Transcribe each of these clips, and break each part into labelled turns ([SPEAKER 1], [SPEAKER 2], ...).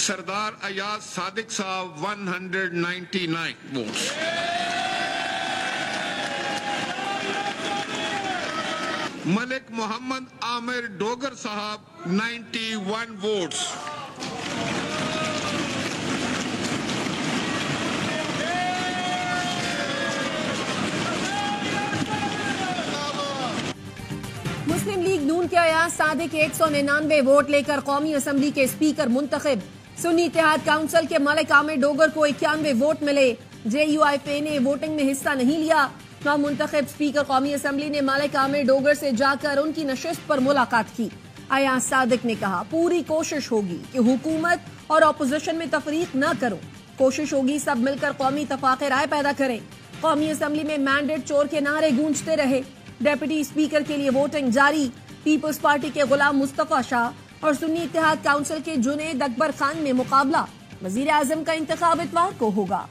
[SPEAKER 1] सरदार अयाज सादिक साहब 199 वोट्स। मलिक मोहम्मद आमिर डोगर साहब 91 वोट्स।
[SPEAKER 2] मुस्लिम लीग नून के अयाज सादिक 199 वोट लेकर कौमी असम्बली के स्पीकर मुंतखब। सुन्नी इत्तेहाद काउंसिल के मलिक आमिर डोगर को 91 वोट मिले। JUIF ने वोटिंग में हिस्सा नहीं लिया। मुंतखब स्पीकर कौमी असम्बली ने मलिक आमिर डोगर से जाकर उनकी नशिस्त पर मुलाकात की। अयाज सादिक ने कहा, पूरी कोशिश होगी कि हुकूमत और अपोजिशन में तफरीक न करो। कोशिश होगी सब मिलकर कौमी इत्तेफाक राय पैदा करें। कौमी असम्बली में मैंडेट चोर के नारे गूंजते रहे। डेप्यूटी स्पीकर के लिए वोटिंग जारी। पीपल्स पार्टी के गुलाम मुस्तफा शाह और सुन्नी इत्तेहाद काउंसिल के जुनैद अकबर खान में मुकाबला। वजीर आजम का इंतखाब इतवार को होगा।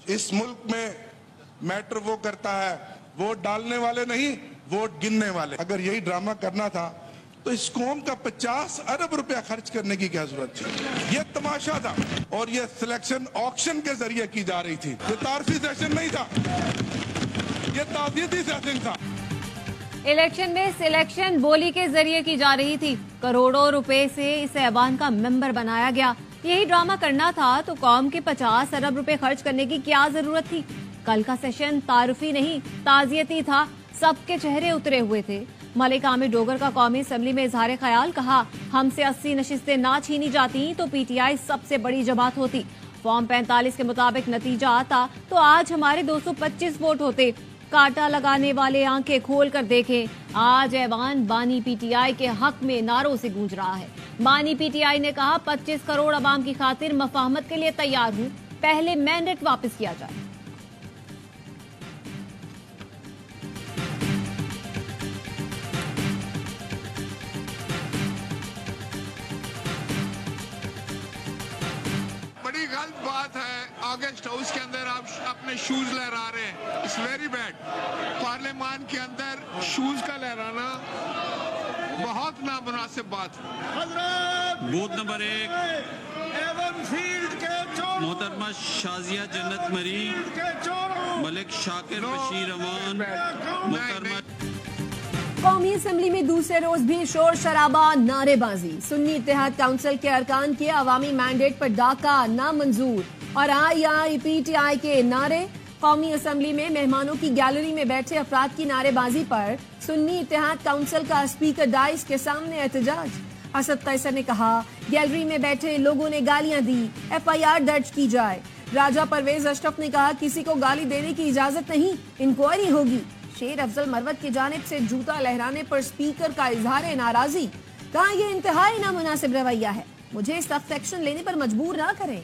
[SPEAKER 3] इस मुल्क में मैटर वो करता है, वोट डालने वाले नहीं, वोट गिनने वाले। अगर यही ड्रामा करना था तो इस कौम का 50 अरब रुपया खर्च करने की क्या जरूरत थी? ये तमाशा था और ये सिलेक्शन ऑक्शन के जरिए की जा रही थी। ये तारफी सेशन नहीं था, ये ताज़ियती सेशन था।
[SPEAKER 4] इलेक्शन में सिलेक्शन बोली के जरिए की जा रही थी। करोड़ों रुपए से इस ऐवान का मेंबर बनाया गया। यही ड्रामा करना था तो कौम के 50 अरब रुपए खर्च करने की क्या जरूरत थी? कल का सेशन तारुफी नहीं, ताजियती था। सबके चेहरे उतरे हुए थे। मलिक आमिर डोगर का कौमी असम्बली में इजहार ख्याल, कहा, हमसे 80 नशिस्तें ना छीनी जाती तो PTI सबसे बड़ी जमात होती। फॉर्म 45 के मुताबिक नतीजा आता तो आज हमारे 225 वोट होते। कांटा लगाने वाले आंखें खोल कर देखें, आज ऐवान बानी PTI के हक में नारों से गूंज रहा है। बानी PTI ने कहा, 25 करोड़ अवाम की खातिर मफाहमत के लिए तैयार हूं, पहले मैंडेट वापस किया जाए।
[SPEAKER 1] बात है, ऑगस्ट हाउस के अंदर आप अपने शूज लहरा रहे हैं, इट्स वेरी बैड। पार्लियामान के अंदर शूज का लहराना बहुत नामुनासिब बात है।
[SPEAKER 5] बूथ नंबर 1 मोहतरमा शाजिया जन्नत मरी, मलिक शाकिर बशीर अमान, मोहतरमा।
[SPEAKER 2] कौमी असम्बली में दूसरे रोज भी शोर शराबा, नारेबाजी। सुन्नी इत्तेहाद काउंसिल के अरकान के अवामी मैंडेट पर डाका नामंजूर और PTI के नारे। कौमी असम्बली में मेहमानों की गैलरी में बैठे अफराद की नारेबाजी पर सुन्नी इत्तेहाद काउंसिल का स्पीकर डाइस के सामने एहतजाज। असद कैसर ने कहा, गैलरी में बैठे लोगों ने गालियां दी, FIR दर्ज की जाए। राजा परवेज अशरफ ने कहा, किसी को गाली देने की इजाजत नहीं, इंक्वायरी होगी। शेर अफजल मरवत की जानिब से जूता लहराने पर स्पीकर का इजहार नाराजगी। कहा, यह इंतहाई नामुनासिब रवैया है, मुझे सख्त एक्शन लेने पर मजबूर ना करें।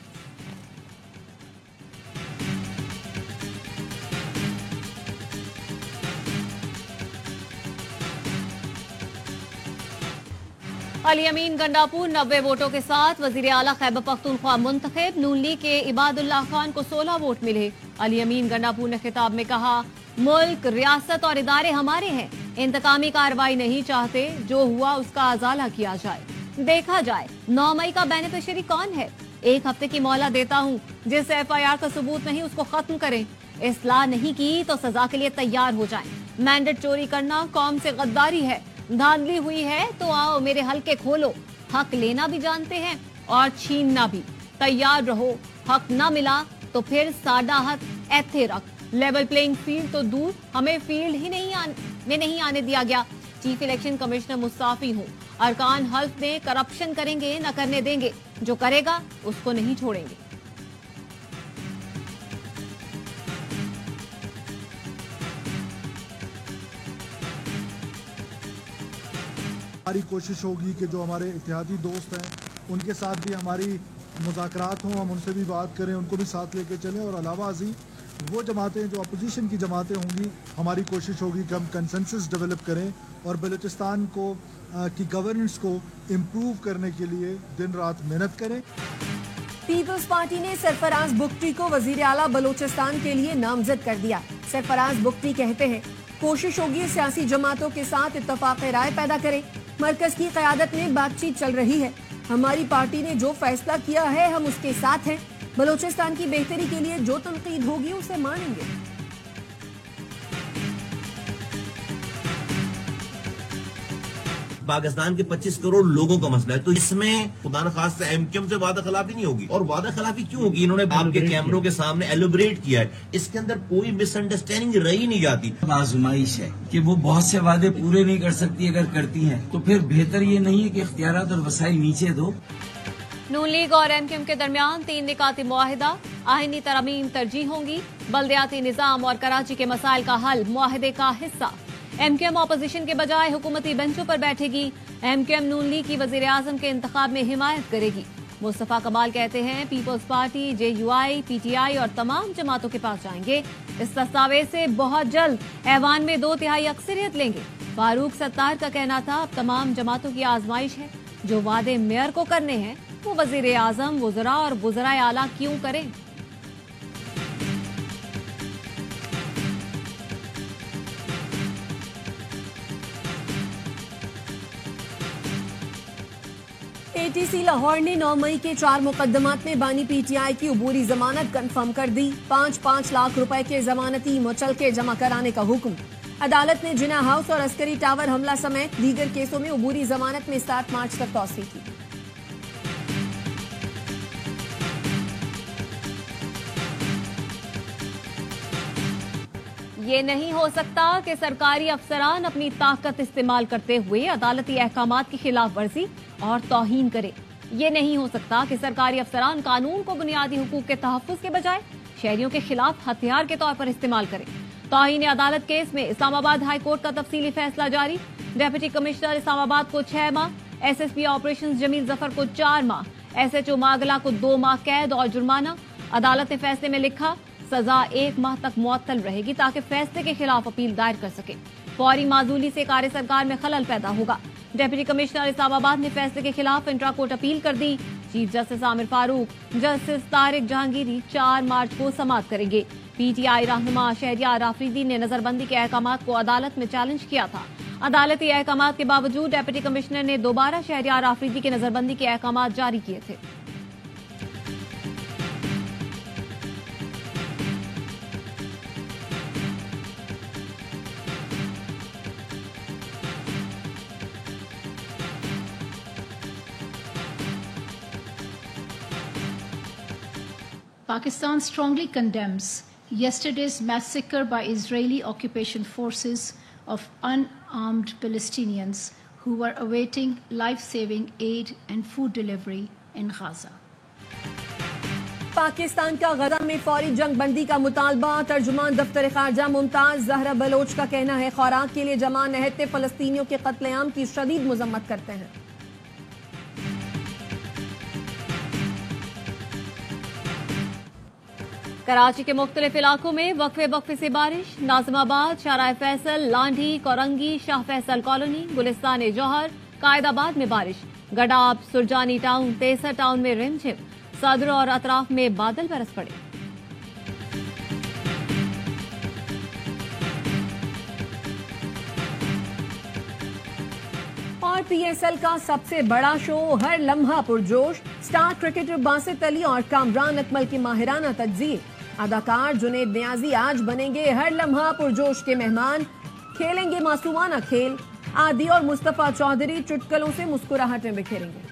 [SPEAKER 4] अली अमीन गंडापुर 90 वोटों के साथ वजीर आला खैबर पख्तूनख्वा मुंतखब। नून लीग के इबादुल्लाह खान को 16 वोट मिले। अली अमीन गंडापुर ने खिताब में कहा, मुल्क, रियासत और इदारे हमारे हैं, इंतकामी कार्रवाई नहीं चाहते, जो हुआ उसका अजाला किया जाए, देखा जाए 9 मई का बेनिफिशियरी कौन है। 1 हफ्ते की मोहलत देता हूँ, जिस FIR का सबूत नहीं उसको खत्म करें। इस्लाह नहीं की तो सजा के लिए तैयार हो जाएं। मैंडेट चोरी करना कौम से गद्दारी है, धांधली हुई है तो आओ मेरे हल्के खोलो। हक लेना भी जानते हैं और छीनना भी, तैयार रहो। हक ना मिला तो फिर साडा हक ऐथे रख। लेवल प्लेइंग फील्ड तो दूर, हमें फील्ड ही नहीं आने दिया गया। चीफ इलेक्शन कमिश्नर मुस्ताफी हूँ, अरकान हल्फ में करप्शन करेंगे न करने देंगे, जो करेगा उसको नहीं छोड़ेंगे।
[SPEAKER 6] हमारी कोशिश होगी कि जो हमारे इत्तेहादी दोस्त हैं उनके साथ भी हमारी मुज़ाकरात हों, हम उनसे भी बात करें, उनको भी साथ लेके चलें। और अलावा अजी वो जमातें जो अपोजिशन की जमातें होंगी, हमारी कोशिश होगी कि हम कंसेंसस डेवलप करें और बलूचिस्तान को की गवर्नेंस को इम्प्रूव करने के लिए दिन रात मेहनत करें।
[SPEAKER 2] पीपल्स पार्टी ने सरफराज बुगटी को वजीर आला बलोचिस्तान के लिए नामजद कर दिया। सरफराज बुगटी कहते हैं कोशिश होगी सियासी जमातों के साथ इत्तफाक राय पैदा करें। मरकज की क़यादत में बातचीत चल रही है। हमारी पार्टी ने जो फैसला किया है हम उसके साथ हैं। बलोचिस्तान की बेहतरी के लिए जो तनकीद होगी उसे मानेंगे।
[SPEAKER 7] पाकिस्तान के 25 करोड़ लोगों का मसला है, तो इसमें खुदा न खास्ता एमक्यूएम से वादा खिलाफी नहीं होगी। और वादा खिलाफी क्यों होगी? इन्होंने आपके कैमरों के सामने एलोबरेट किया है, इसके अंदर कोई मिसअंडरस्टैंडिंग रही नहीं जाती।
[SPEAKER 8] आजमाइश है कि वो बहुत से वादे पूरे नहीं कर सकती, अगर करती हैं तो फिर बेहतर ये नहीं है कि इख्तियारात और वसाइल नीचे दो।
[SPEAKER 4] नून लीग और एमक्यूएम के दरमियान 3 निकाती मुआहिदा, आईनी तरमीम तरजीह होंगी। बल्दियाती निजाम और कराची के मसाइल का हल मुआहिदे का हिस्सा। एमक्यूएम अपोजिशन के बजाय हुकूमती बेंचों पर बैठेगी। एमक्यूएम नून लीग की वजीर आजम के इंतखाब में हिमायत करेगी। मुस्तफा कमाल कहते हैं पीपल्स पार्टी, JUI, PTI और तमाम जमातों के पास जाएंगे। इस दस्तावेज से बहुत जल्द ऐवान में 2/3 अक्सरियत लेंगे। फारूक सत्तार का कहना था अब तमाम जमातों की आजमाइश है। जो वादे मेयर को करने हैं वो वजीर आजम, वुज़रा और वुज़राए आला क्यों करें।
[SPEAKER 2] ATC लाहौर ने 9 मई के 4 मुकदमात में बानी PTI की अबूरी जमानत कन्फर्म कर दी। 5-5 लाख रुपए के जमानती मुचलके जमा कराने का हुक्म। अदालत ने जिना हाउस और अस्करी टावर हमला समेत दीगर केसों में अबूरी जमानत में 7 मार्च तक तौसीह की।
[SPEAKER 4] ये नहीं हो सकता कि सरकारी अफसरान अपनी ताकत इस्तेमाल करते हुए अदालती अहकामात की खिलाफ वर्जी और तौहीन करे। ये नहीं हो सकता कि सरकारी अफसरान कानून को बुनियादी हुकूक के तहफ्फुज के बजाय शहरियों के खिलाफ हथियार के तौर पर इस्तेमाल करें। तौहीन अदालत केस में इस्लामाबाद हाई कोर्ट का तफसीली फैसला जारी। डिप्टी कमिश्नर इस्लामाबाद को 6 माह, SSP ऑपरेशन जमील जफर को 4 माह, SHO मागला को 2 माह कैद और जुर्माना। अदालत ने फैसले में लिखा सजा 1 माह तक मुअत्तल रहेगी ताकि फैसले के खिलाफ अपील दायर कर सके। फौरी माजूली से कार्य सरकार में खलल पैदा होगा। डिप्टी कमिश्नर इस्लामाबाद ने फैसले के खिलाफ इंट्रा कोर्ट अपील कर दी। Chief justice Aamir Farooq, justice Tariq Jahangiri 4 March को समाअत करेंगे। PTI रहनुमा शहरियार आफरीदी ने नजरबंदी के अहकामात को अदालत में चैलेंज किया था। अदालती अहकामात के बावजूद डिप्टी कमिश्नर ने दोबारा शहरियार आफरीदी के नजरबंदी के अहकामात जारी किए थे।
[SPEAKER 9] Pakistan strongly condemns yesterday's massacre by Israeli occupation forces of unarmed Palestinians who were awaiting life-saving aid and food delivery in Gaza.
[SPEAKER 2] Pakistan का गजा में फौरी जंग बंदी का मुतालबा। तर्जुमान दफ्तर खारजा मुमताज जहरा बलोच का कहना है खुराक के लिए जमा नहते फलस्तीनियों के कत्लेआम की शदीद मजम्मत करते हैं।
[SPEAKER 4] कराची के मुख्तलिफ इलाकों में वक्फे से बारिश। नाजिमाबाद, शाहराह फैसल, लांढी, कोरंगी, शाह फैसल कॉलोनी, गुलिस्तान जौहर, कायदाबाद में बारिश। गडाब, सुरजानी टाउन, तेसर टाउन में रिमझिम। सदर और अतराफ में बादल बरस पड़े।
[SPEAKER 2] और PSL का सबसे बड़ा शो हर लम्हा पुरजोश। स्टार क्रिकेटर बासित अली और कामरान अकमल की माहिराना तज्जिए। अदाकार जुनैद नियाजी आज बनेंगे हर लम्हा पुरजोश के मेहमान। खेलेंगे मासूमाना खेल। आदि और मुस्तफा चौधरी चुटकुलों से मुस्कुराहटें बिखेरेंगे।